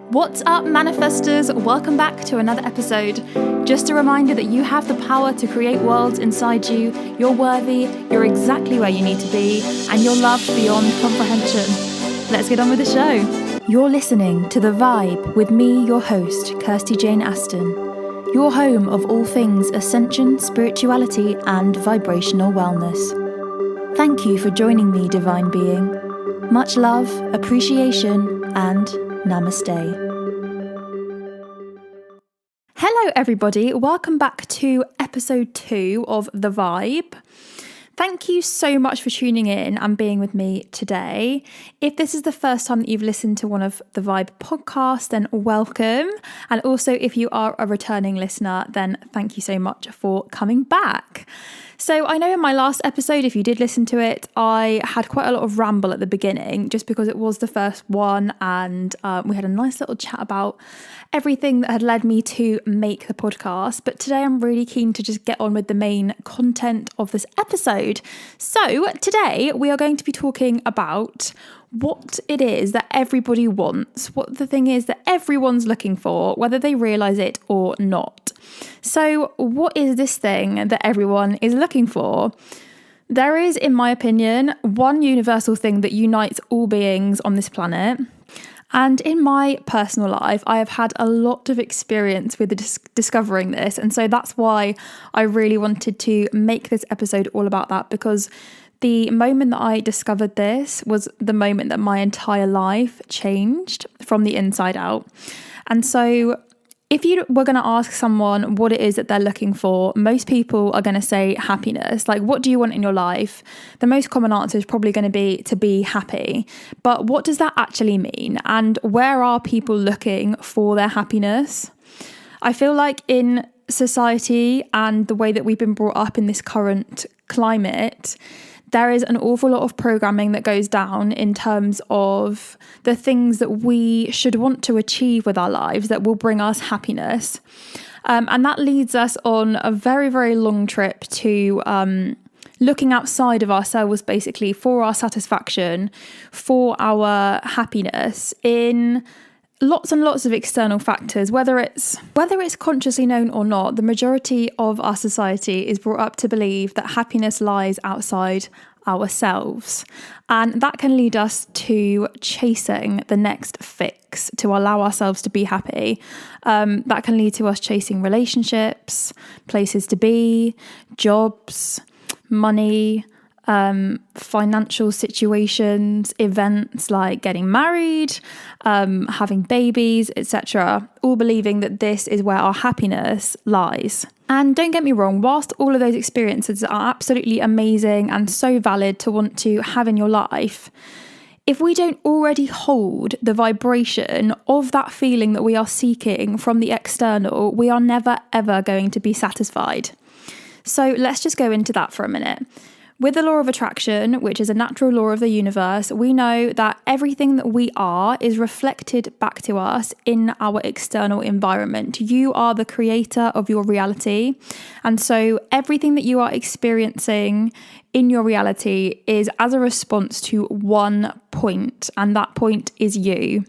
What's up, manifestors? Welcome back to another episode. Just a reminder that you have the power to create worlds inside you. You're worthy, you're exactly where you need to be, and you're loved beyond comprehension. Let's get on with the show. You're listening to The Vibe with me, your host, Kirsty Jane Aston, your home of all things Ascension, spirituality, and vibrational wellness. Thank you for joining me, divine being. Much love, appreciation, and Namaste. Hello everybody, welcome back to episode 2 of The Vibe. Thank you so much for tuning in and being with me today. If this is the first time that you've listened to one of the Vibe podcasts, then welcome. And also if you are a returning listener, then thank you so much for coming back. So I know in my last episode, if you did listen to it, I had quite a lot of ramble at the beginning just because it was the first one, and we had a nice little chat about everything that had led me to make the podcast. But today I'm really keen to just get on with the main content of this episode. So today we are going to be talking about what it is that everybody wants, what the thing is that everyone's looking for, whether they realise it or not. So what is this thing that everyone is looking for? There is, in my opinion, one universal thing that unites all beings on this planet. And in my personal life, I have had a lot of experience with discovering this. And so that's why I really wanted to make this episode all about that, because the moment that I discovered this was the moment that my entire life changed from the inside out. And so if you were going to ask someone what it is that they're looking for, most people are going to say happiness. Like, what do you want in your life? The most common answer is probably going to be happy. But what does that actually mean? And where are people looking for their happiness? I feel like in society and the way that we've been brought up in this current climate, there is an awful lot of programming that goes down in terms of the things that we should want to achieve with our lives that will bring us happiness. And that leads us on a very, very long trip to looking outside of ourselves, basically, for our satisfaction, for our happiness in lots and lots of external factors, whether it's consciously known or not. The majority of our society is brought up to believe that happiness lies outside ourselves, and that can lead us to chasing the next fix to allow ourselves to be happy. That can lead to us chasing relationships, places to be, jobs, money, financial situations, events like getting married, having babies, etc., all believing that this is where our happiness lies. And don't get me wrong, whilst all of those experiences are absolutely amazing and so valid to want to have in your life, if we don't already hold the vibration of that feeling that we are seeking from the external, we are never ever going to be satisfied. So let's just go into that for a minute. With the law of attraction, which is a natural law of the universe, we know that everything that we are is reflected back to us in our external environment. You are the creator of your reality. And so everything that you are experiencing in your reality is as a response to one point, and that point is you.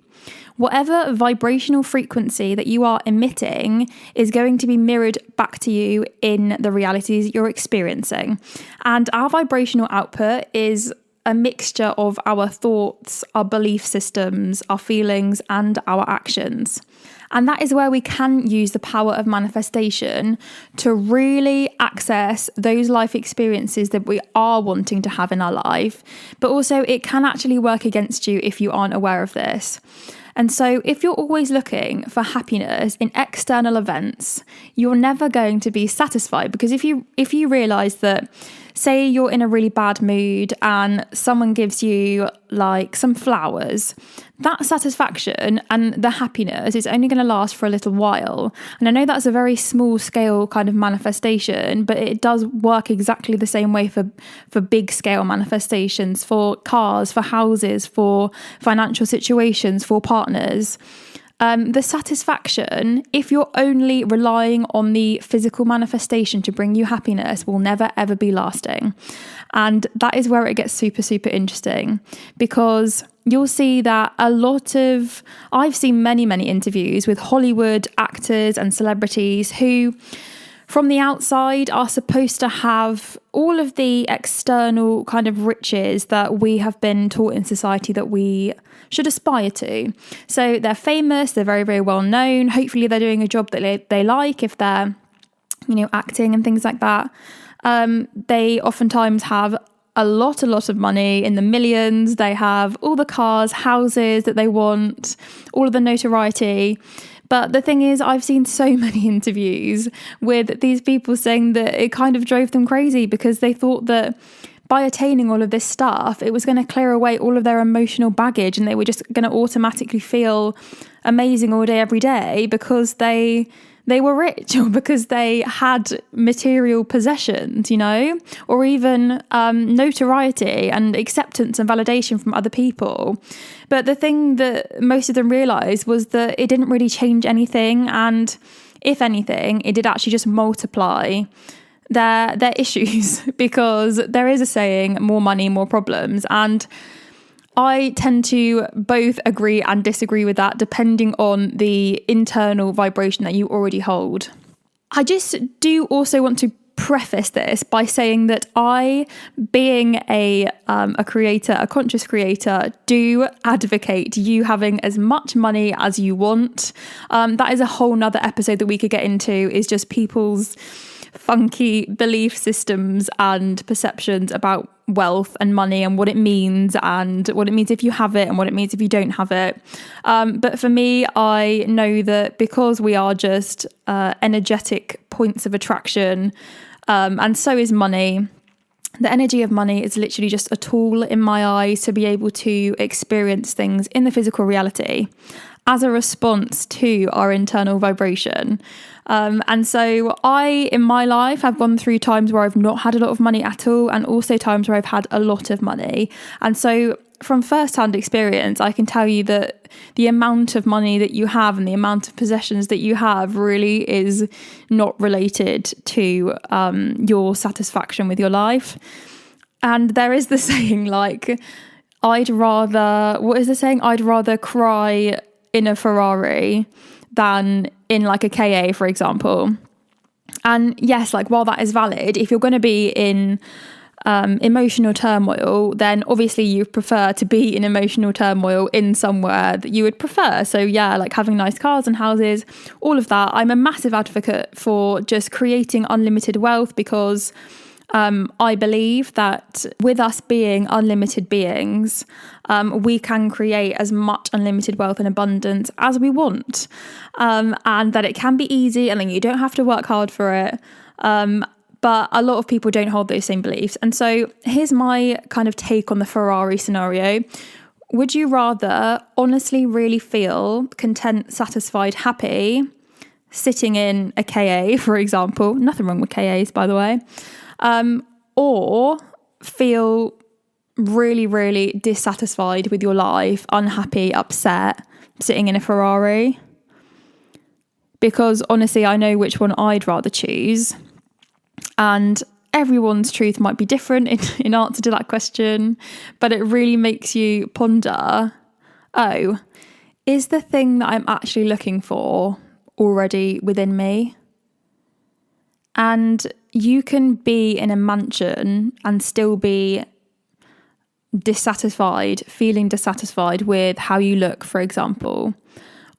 Whatever vibrational frequency that you are emitting is going to be mirrored back to you in the realities you're experiencing. And our vibrational output is a mixture of our thoughts, our belief systems, our feelings, and our actions. And that is where we can use the power of manifestation to really access those life experiences that we are wanting to have in our life. But also it can actually work against you if you aren't aware of this. And so if you're always looking for happiness in external events, you're never going to be satisfied, because if you realize that, say you're in a really bad mood and someone gives you like some flowers, that satisfaction and the happiness is only going to last for a little while. And I know that's a very small scale kind of manifestation, but it does work exactly the same way for big scale manifestations, for cars, for houses, for financial situations, for partners. The satisfaction, if you're only relying on the physical manifestation to bring you happiness, will never ever be lasting. And that is where it gets super, super interesting, because you'll see that I've seen many interviews with Hollywood actors and celebrities who, from the outside, are supposed to have all of the external kind of riches that we have been taught in society that we should aspire to. So they're famous, they're very, very well known. Hopefully they're doing a job that they like, if they're, acting and things like that. They oftentimes have a lot of money, in the millions. They have all the cars, houses that they want, all of the notoriety. But the thing is, I've seen so many interviews with these people saying that it kind of drove them crazy, because they thought that by attaining all of this stuff, it was going to clear away all of their emotional baggage, and they were just going to automatically feel amazing all day, every day, because they were rich, or because they had material possessions, or even notoriety and acceptance and validation from other people. But the thing that most of them realised was that it didn't really change anything. And if anything, it did actually just multiply their issues, because there is a saying, more money, more problems. And I tend to both agree and disagree with that, depending on the internal vibration that you already hold. I just do also want to preface this by saying that I, being a creator, a conscious creator, do advocate you having as much money as you want. That is a whole nother episode that we could get into, is just people's funky belief systems and perceptions about wealth and money, and what it means if you have it and what it means if you don't have it. But for me, I know that because we are just energetic points of attraction, and so is money. The energy of money is literally just a tool in my eyes to be able to experience things in the physical reality as a response to our internal vibration. And so I, in my life, have gone through times where I've not had a lot of money at all, and also times where I've had a lot of money. And so from first-hand experience, I can tell you that the amount of money that you have and the amount of possessions that you have really is not related to your satisfaction with your life. And there is the saying, I'd rather cry in a Ferrari than in a KA, for example. And yes, while that is valid, if you're going to be in emotional turmoil, then obviously you prefer to be in emotional turmoil in somewhere that you would prefer. So yeah, having nice cars and houses, all of that. I'm a massive advocate for just creating unlimited wealth, because I believe that with us being unlimited beings, we can create as much unlimited wealth and abundance as we want, and that it can be easy, and then you don't have to work hard for it. But a lot of people don't hold those same beliefs. And so here's my kind of take on the Ferrari scenario. Would you rather honestly really feel content, satisfied, happy, sitting in a KA, for example? Nothing wrong with KAs, by the way. Or feel really, really dissatisfied with your life, unhappy, upset, sitting in a Ferrari? Because honestly, I know which one I'd rather choose. And everyone's truth might be different in answer to that question, but it really makes you ponder, is the thing that I'm actually looking for already within me? And you can be in a mansion and still be feeling dissatisfied with how you look, for example.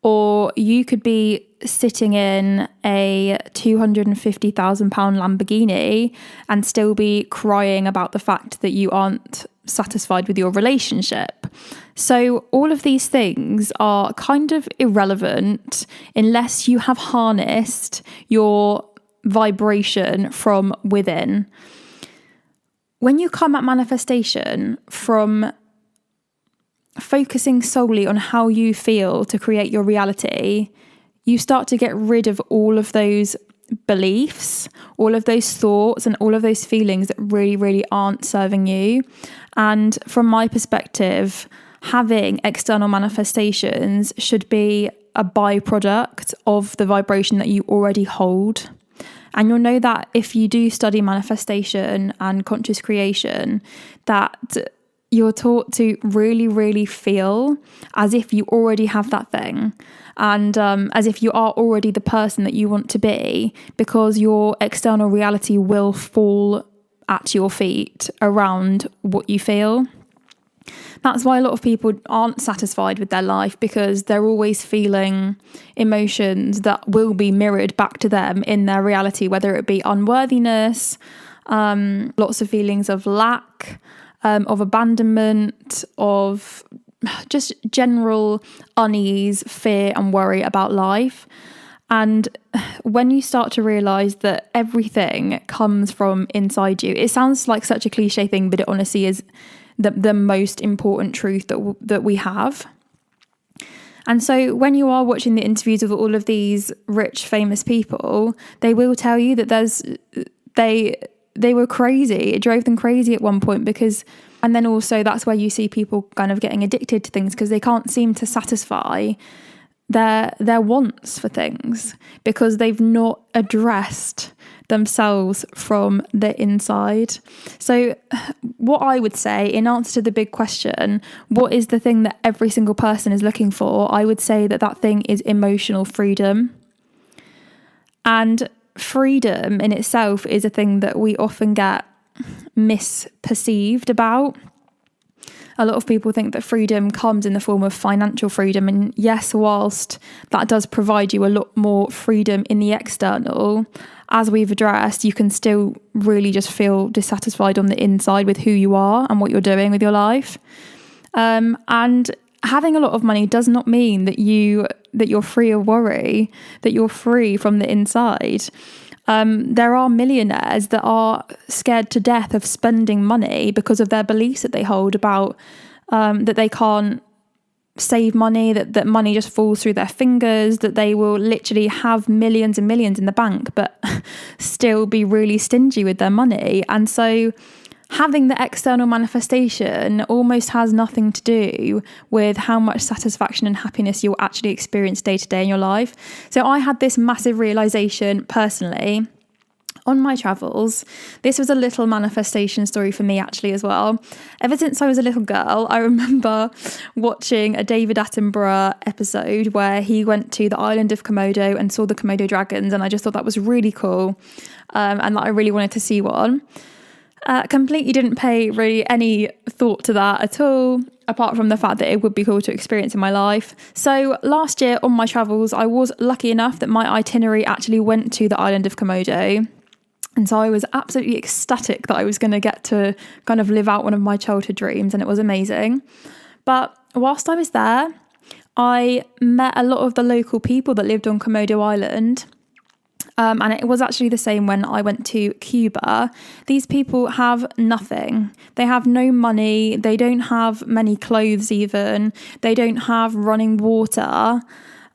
Or you could be sitting in a £250,000 Lamborghini and still be crying about the fact that you aren't satisfied with your relationship. So all of these things are kind of irrelevant unless you have harnessed your vibration from within. When you come at manifestation from focusing solely on how you feel to create your reality, you start to get rid of all of those beliefs, all of those thoughts, and all of those feelings that really, really aren't serving you. And from my perspective, having external manifestations should be a byproduct of the vibration that you already hold. And you'll know that if you do study manifestation and conscious creation, that you're taught to really, really feel as if you already have that thing, and as if you are already the person that you want to be, because your external reality will fall at your feet around what you feel. That's why a lot of people aren't satisfied with their life, because they're always feeling emotions that will be mirrored back to them in their reality, whether it be unworthiness, lots of feelings of lack, of abandonment, of just general unease, fear and worry about life. And when you start to realise that everything comes from inside you, it sounds like such a cliche thing, but it honestly is the most important truth that we have. And so when you are watching the interviews of all of these rich, famous people, they will tell you that they were crazy. It drove them crazy at one point, and then also that's where you see people kind of getting addicted to things because they can't seem to satisfy their wants for things because they've not addressed themselves from the inside. So what I would say in answer to the big question, what is the thing that every single person is looking for? I would say that thing is emotional freedom. And freedom in itself is a thing that we often get misperceived about. A lot of people think that freedom comes in the form of financial freedom. And yes, whilst that does provide you a lot more freedom in the external, as we've addressed, you can still really just feel dissatisfied on the inside with who you are and what you're doing with your life. And having a lot of money does not mean that you're free of worry, that you're free from the inside. There are millionaires that are scared to death of spending money because of their beliefs that they hold about that they can't save money, that money just falls through their fingers, that they will literally have millions and millions in the bank but still be really stingy with their money. And so having the external manifestation almost has nothing to do with how much satisfaction and happiness you'll actually experience day to day in your life. So I had this massive realization personally on my travels. This was a little manifestation story for me actually as well. Ever since I was a little girl, I remember watching a David Attenborough episode where he went to the island of Komodo and saw the Komodo dragons, and I just thought that was really cool, and that I really wanted to see one. Completely didn't pay really any thought to that at all, apart from the fact that it would be cool to experience in my life. So last year on my travels, I was lucky enough that my itinerary actually went to the island of Komodo. And so I was absolutely ecstatic that I was going to get to kind of live out one of my childhood dreams, and it was amazing. But whilst I was there, I met a lot of the local people that lived on Komodo Island. And it was actually the same when I went to Cuba. These people have nothing. They have no money. They don't have many clothes even. They don't have running water.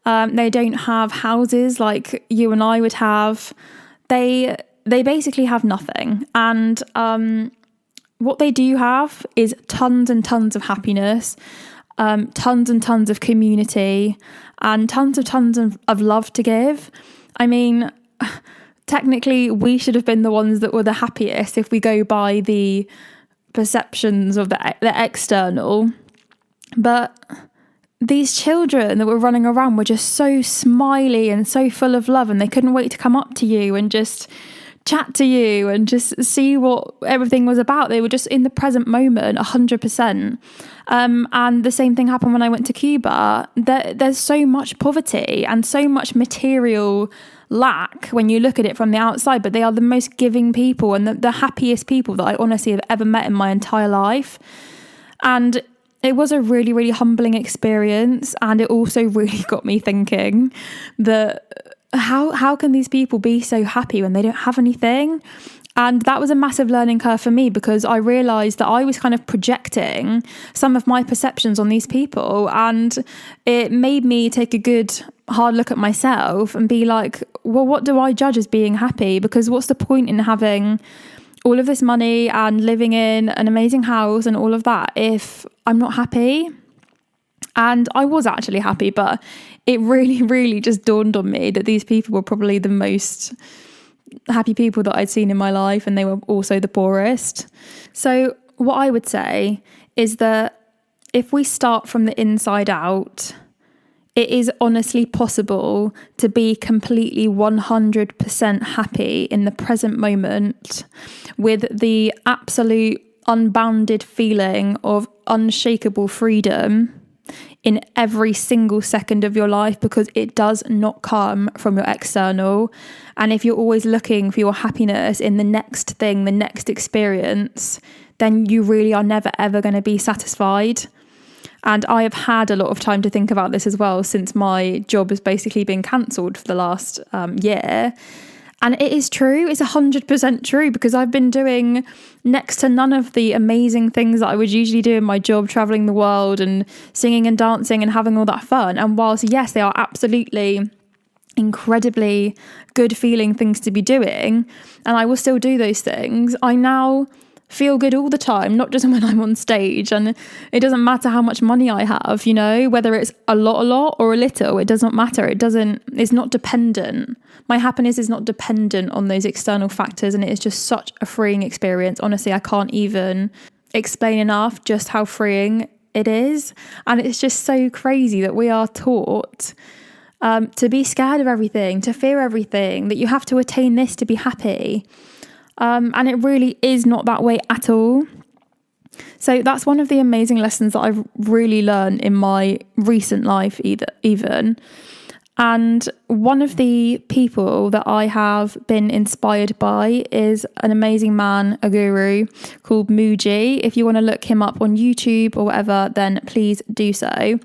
They don't have houses like you and I would have. They basically have nothing. And what they do have is tons and tons of happiness, tons and tons of community, and tons of love to give. I mean, technically we should have been the ones that were the happiest if we go by the perceptions of the external. But these children that were running around were just so smiley and so full of love, and they couldn't wait to come up to you and just chat to you and just see what everything was about. They were just in the present moment 100%. And the same thing happened when I went to Cuba. There's so much poverty and so much material lack when you look at it from the outside, but they are the most giving people and the happiest people that I honestly have ever met in my entire life. And it was a really, really humbling experience, and it also really got me thinking that how can these people be so happy when they don't have anything? And that was a massive learning curve for me, because I realised that I was kind of projecting some of my perceptions on these people, and it made me take a good hard look at myself and be like, well, what do I judge as being happy? Because what's the point in having all of this money and living in an amazing house and all of that if I'm not happy? And I was actually happy, but it really, really just dawned on me that these people were probably the most happy people that I'd seen in my life, and they were also the poorest. So what I would say is that if we start from the inside out, it is honestly possible to be completely 100% happy in the present moment with the absolute unbounded feeling of unshakable freedom in every single second of your life, because it does not come from your external. And if you're always looking for your happiness in the next thing, the next experience, then you really are never ever going to be satisfied. And I have had a lot of time to think about this as well, since my job has basically been cancelled for the last year. And it is true, it's 100% true, because I've been doing next to none of the amazing things that I would usually do in my job, travelling the world and singing and dancing and having all that fun. And whilst, yes, they are absolutely incredibly good feeling things to be doing, and I will still do those things, I now feel good all the time, not just when I'm on stage. And it doesn't matter how much money I have, you know, whether it's a lot or a little, it doesn't matter. It's not dependent. My happiness is not dependent on those external factors, and it is just such a freeing experience. Honestly, I can't even explain enough just how freeing it is. And it's just so crazy that we are taught to be scared of everything, to fear everything, that you have to attain this to be happy. And it really is not that way at all. So that's one of the amazing lessons that I've really learned in my recent life even. And one of the people that I have been inspired by is an amazing man, a guru called Muji. If you want to look him up on YouTube or whatever, then please do so.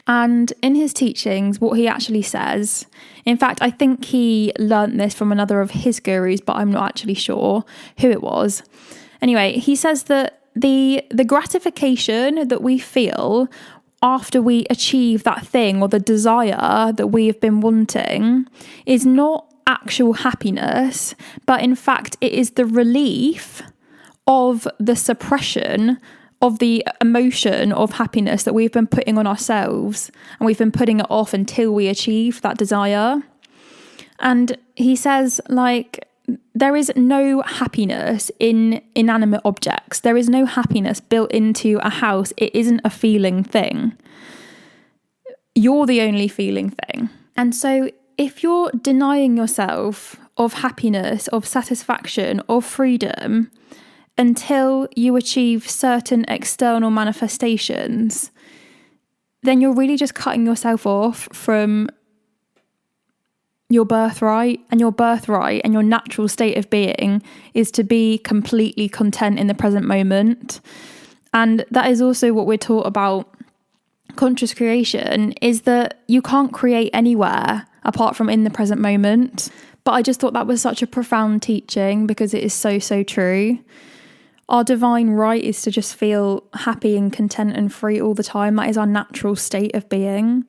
And in his teachings, what he actually says, in fact, I think he learnt this from another of his gurus, but I'm not actually sure who it was. Anyway, he says that the gratification that we feel after we achieve that thing or the desire that we have been wanting is not actual happiness, but in fact, it is the relief of the suppression of the emotion of happiness that we've been putting on ourselves, and we've been putting it off until we achieve that desire. And he says, like, there is no happiness in inanimate objects. There is no happiness built into a house. It isn't a feeling thing. You're the only feeling thing. And so if you're denying yourself of happiness, of satisfaction, of freedom, until you achieve certain external manifestations, then you're really just cutting yourself off from your birthright. And your birthright and your natural state of being is to be completely content in the present moment. And that is also what we're taught about conscious creation, is that you can't create anywhere apart from in the present moment. But I just thought that was such a profound teaching, because it is so, so true. Our divine right is to just feel happy and content and free all the time. That is our natural state of being.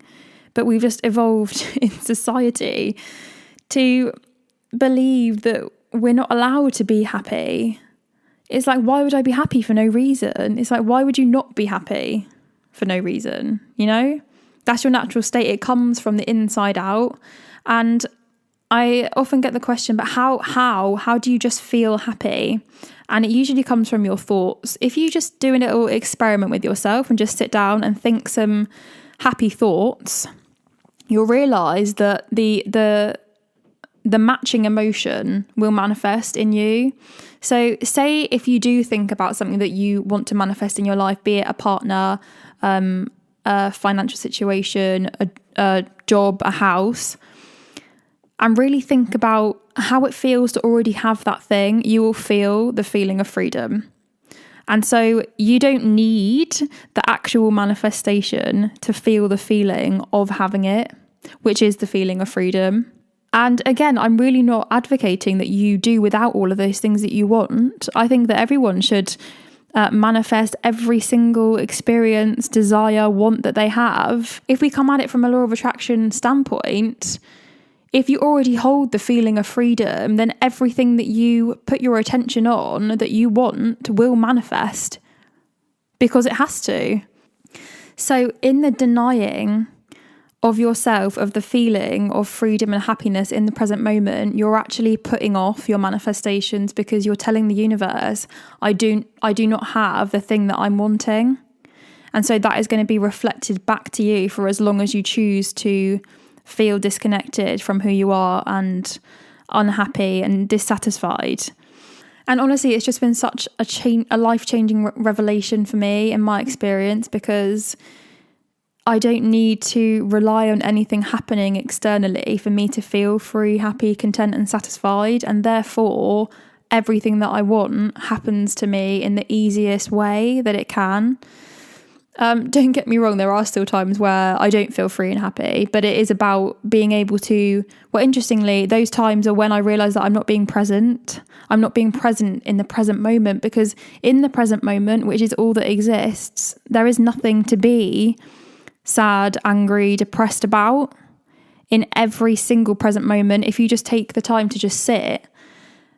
But we've just evolved in society to believe that we're not allowed to be happy. It's like, why would I be happy for no reason? It's like, why would you not be happy for no reason? You know, that's your natural state. It comes from the inside out. And I often get the question, but how do you just feel happy? And it usually comes from your thoughts. If you just do a little experiment with yourself and just sit down and think some happy thoughts, you'll realise that the matching emotion will manifest in you. So say if you do think about something that you want to manifest in your life, be it a partner, a financial situation, a job, a house, and really think about how it feels to already have that thing, you will feel the feeling of freedom. And so you don't need the actual manifestation to feel the feeling of having it, which is the feeling of freedom. And again, I'm really not advocating that you do without all of those things that you want. I think that everyone should manifest every single experience, desire, want that they have. If we come at it from a law of attraction standpoint, if you already hold the feeling of freedom, then everything that you put your attention on that you want will manifest, because it has to. So in the denying of yourself, of the feeling of freedom and happiness in the present moment, you're actually putting off your manifestations, because you're telling the universe, I do not have the thing that I'm wanting. And so that is going to be reflected back to you for as long as you choose to feel disconnected from who you are and unhappy and dissatisfied. And honestly, it's just been such a life-changing revelation for me in my experience, because I don't need to rely on anything happening externally for me to feel free, happy, content and satisfied. And therefore, everything that I want happens to me in the easiest way that it can. Don't get me wrong, there are still times where I don't feel free and happy, but it is about being able to, well, interestingly, those times are when I realise that I'm not being present. I'm not being present in the present moment, because in the present moment, which is all that exists, there is nothing to be sad, angry, depressed about. In every single present moment, if you just take the time to just sit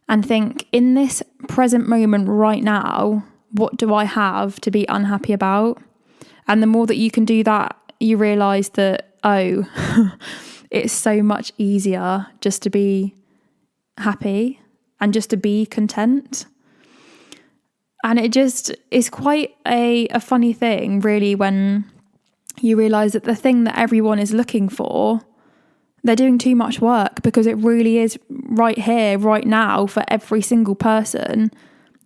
and think, in this present moment right now, what do I have to be unhappy about? And the more that you can do that, you realise that, it's so much easier just to be happy and just to be content. And it just is quite a funny thing, really, when you realise that the thing that everyone is looking for, they're doing too much work, because it really is right here, right now, for every single person.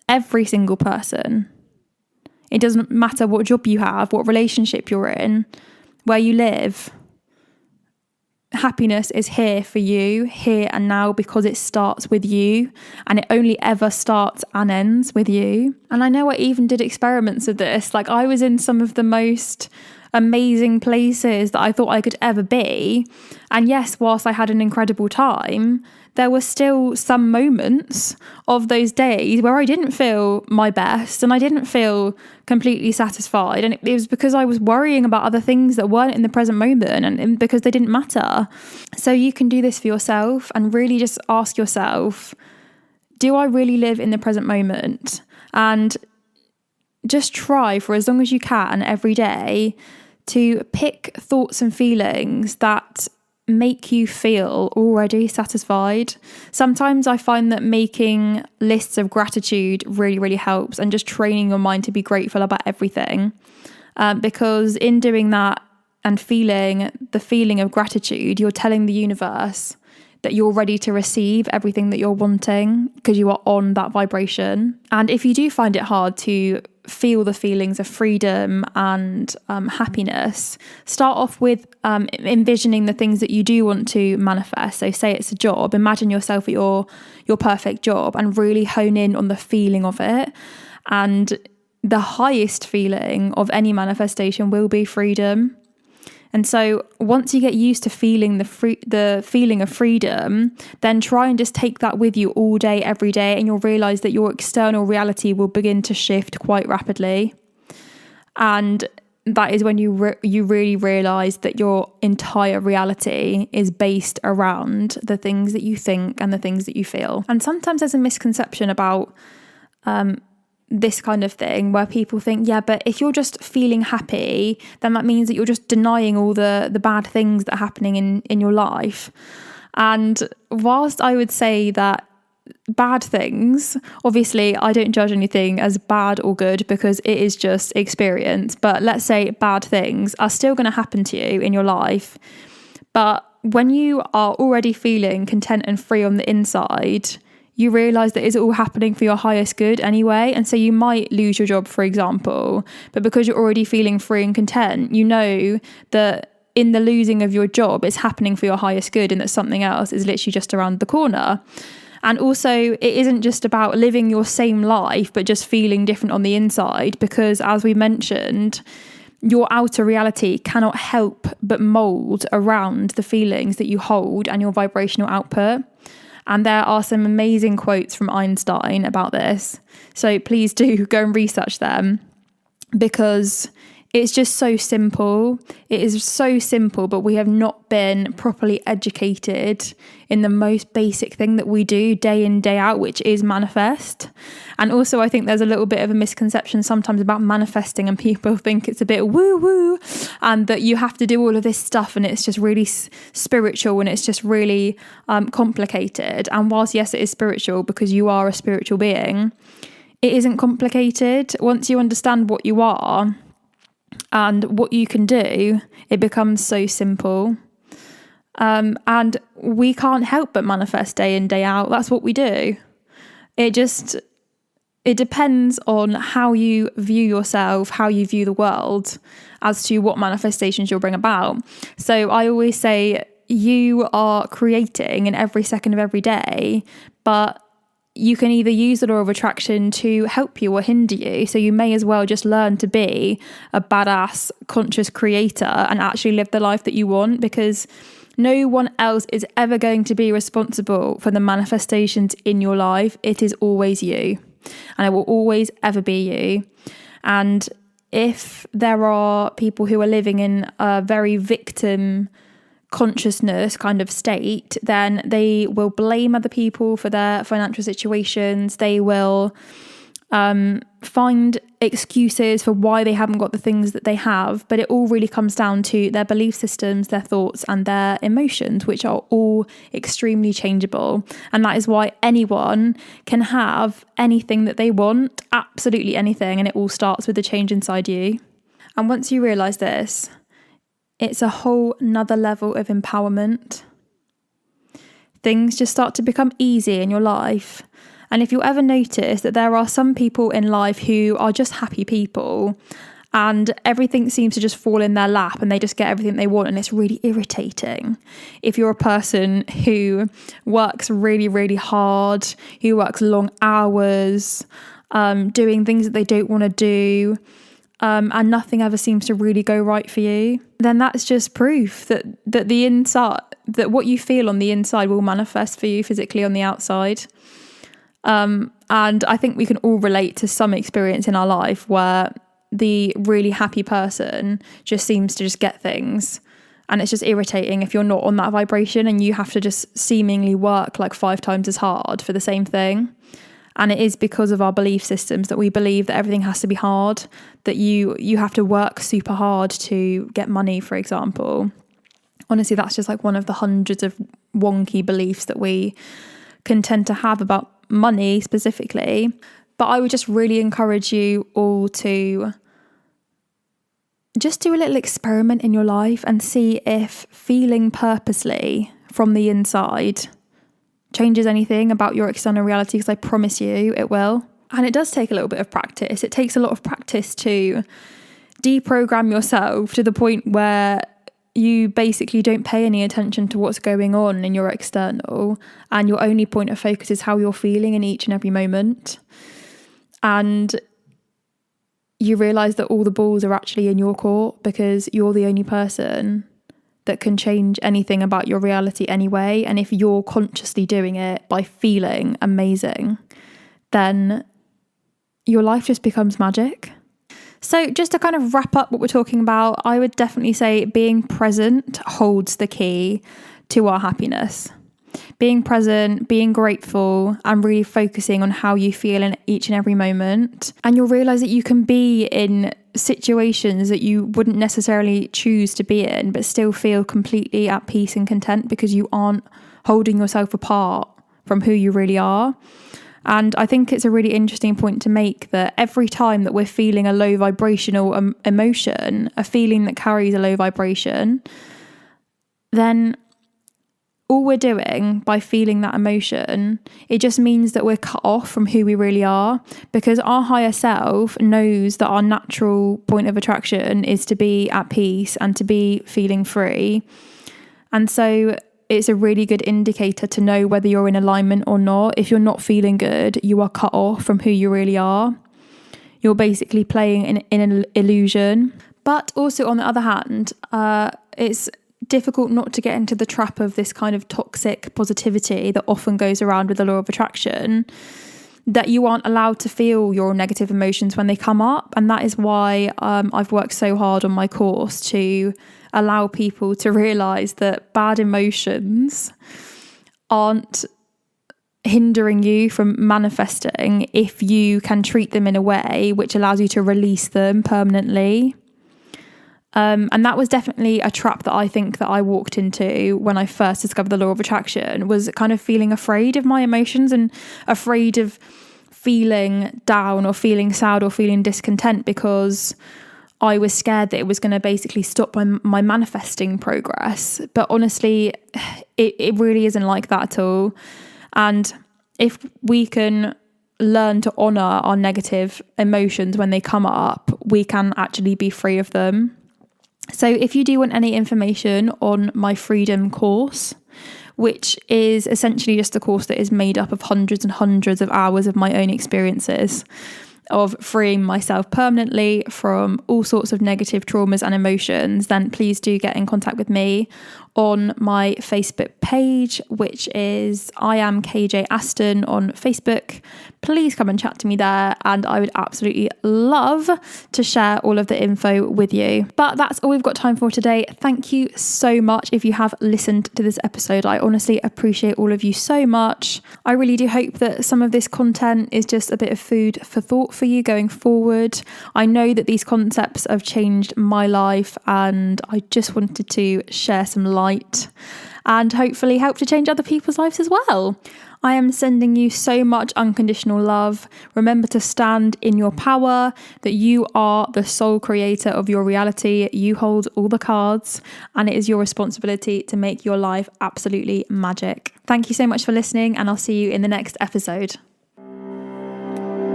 Every single person. It doesn't matter what job you have, what relationship you're in, where you live. Happiness is here for you, here and now, because it starts with you, and it only ever starts and ends with you. And I know I even did experiments of this. Like, I was in some of the most amazing places that I thought I could ever be. And yes, whilst I had an incredible time, there were still some moments of those days where I didn't feel my best and I didn't feel completely satisfied. And it was because I was worrying about other things that weren't in the present moment, and because they didn't matter. So you can do this for yourself and really just ask yourself, do I really live in the present moment? And just try for as long as you can every day to pick thoughts and feelings that make you feel already satisfied. Sometimes I find that making lists of gratitude really, really helps, and just training your mind to be grateful about everything. Because in doing that and feeling the feeling of gratitude, you're telling the universe that you're ready to receive everything that you're wanting, because you are on that vibration. And if you do find it hard to feel the feelings of freedom and happiness, start off with envisioning the things that you do want to manifest. So say it's a job, imagine yourself at your perfect job and really hone in on the feeling of it. And the highest feeling of any manifestation will be freedom. And so once you get used to feeling the feeling of freedom, then try and just take that with you all day, every day, and you'll realise that your external reality will begin to shift quite rapidly. And that is when you really realise that your entire reality is based around the things that you think and the things that you feel. And sometimes there's a misconception about this kind of thing, where people think, yeah, but if you're just feeling happy, then that means that you're just denying all the bad things that are happening in your life. And whilst I would say that bad things, obviously I don't judge anything as bad or good, because it is just experience, but let's say bad things are still going to happen to you in your life. But when you are already feeling content and free on the inside, you realise that it's all happening for your highest good anyway. And so you might lose your job, for example, but because you're already feeling free and content, you know that in the losing of your job, it's happening for your highest good, and that something else is literally just around the corner. And also, it isn't just about living your same life, but just feeling different on the inside, because as we mentioned, your outer reality cannot help but mould around the feelings that you hold and your vibrational output. And there are some amazing quotes from Einstein about this. So please do go and research them, because It's just so simple. It is so simple, but we have not been properly educated in the most basic thing that we do day in, day out, which is manifest. And also I think there's a little bit of a misconception sometimes about manifesting, and people think it's a bit woo-woo and that you have to do all of this stuff and it's just really spiritual and it's just really complicated. And whilst yes, it is spiritual because you are a spiritual being, it isn't complicated. Once you understand what you are and what you can do, it becomes so simple. And we can't help but manifest day in, day out. That's what we do. It depends on how you view yourself, how you view the world, as to what manifestations you'll bring about. So I always say you are creating in every second of every day, but you can either use the law of attraction to help you or hinder you. So you may as well just learn to be a badass, conscious creator and actually live the life that you want, because no one else is ever going to be responsible for the manifestations in your life. It is always you, and it will always ever be you. And if there are people who are living in a very victim consciousness kind of state, then they will blame other people for their financial situations. They will find excuses for why they haven't got the things that they have. But it all really comes down to their belief systems, their thoughts and their emotions, which are all extremely changeable. And that is why anyone can have anything that they want, absolutely anything. And it all starts with the change inside you. And once you realise this, it's a whole nother level of empowerment. Things just start to become easy in your life. And if you ever notice that there are some people in life who are just happy people and everything seems to just fall in their lap and they just get everything they want, and it's really irritating. If you're a person who works really, really hard, who works long hours, doing things that they don't want to do, and nothing ever seems to really go right for you, then that's just proof that the inside, that what you feel on the inside will manifest for you physically on the outside. And I think we can all relate to some experience in our life where the really happy person just seems to just get things, and it's just irritating if you're not on that vibration and you have to just seemingly work like 5 times as hard for the same thing. And it is because of our belief systems that we believe that everything has to be hard, that you have to work super hard to get money, for example. Honestly, that's just like one of the hundreds of wonky beliefs that we can tend to have about money specifically. But I would just really encourage you all to just do a little experiment in your life and see if feeling purposely from the inside changes anything about your external reality, because I promise you it will. And it does take a little bit of practice. It takes a lot of practice to deprogram yourself to the point where you basically don't pay any attention to what's going on in your external, and your only point of focus is how you're feeling in each and every moment. And you realise that all the balls are actually in your court, because you're the only person that can change anything about your reality anyway. And if you're consciously doing it by feeling amazing, then your life just becomes magic. So just to kind of wrap up what we're talking about, I would definitely say being present holds the key to our happiness. Being present, being grateful, and really focusing on how you feel in each and every moment. And you'll realise that you can be in situations that you wouldn't necessarily choose to be in, but still feel completely at peace and content, because you aren't holding yourself apart from who you really are. And I think it's a really interesting point to make that every time that we're feeling a low vibrational emotion, a feeling that carries a low vibration, then all we're doing by feeling that emotion, it just means that we're cut off from who we really are, because our higher self knows that our natural point of attraction is to be at peace and to be feeling free. And so it's a really good indicator to know whether you're in alignment or not. If you're not feeling good, you are cut off from who you really are. You're basically playing in an illusion. But also on the other hand, it's difficult not to get into the trap of this kind of toxic positivity that often goes around with the law of attraction. that you aren't allowed to feel your negative emotions when they come up. And that is why I've worked so hard on my course to allow people to realise that bad emotions aren't hindering you from manifesting if you can treat them in a way which allows you to release them permanently. And that was definitely a trap that I think that I walked into when I first discovered the law of attraction, was kind of feeling afraid of my emotions and afraid of feeling down or feeling sad or feeling discontent, because I was scared that it was going to basically stop my manifesting progress. But honestly, it really isn't like that at all. And if we can learn to honour our negative emotions when they come up, we can actually be free of them. So if you do want any information on my Freedom course, which is essentially just a course that is made up of hundreds and hundreds of hours of my own experiences of freeing myself permanently from all sorts of negative traumas and emotions, then please do get in contact with me on my Facebook page, which is I am KJ Aston on Facebook. Please come and chat to me there, and I would absolutely love to share all of the info with you. But that's all we've got time for today. Thank you so much if you have listened to this episode. I honestly appreciate all of you so much. I really do hope that some of this content is just a bit of food for thought for you going forward. I know that these concepts have changed my life, and I just wanted to share some light and hopefully help to change other people's lives as well. I am sending you so much unconditional love. Remember to stand in your power, that you are the sole creator of your reality. You hold all the cards, and it is your responsibility to make your life absolutely magic. Thank you so much for listening, and I'll see you in the next episode.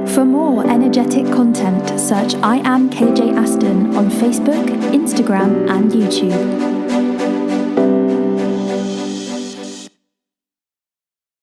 For more energetic content, search I am KJ Aston on Facebook, Instagram, and YouTube.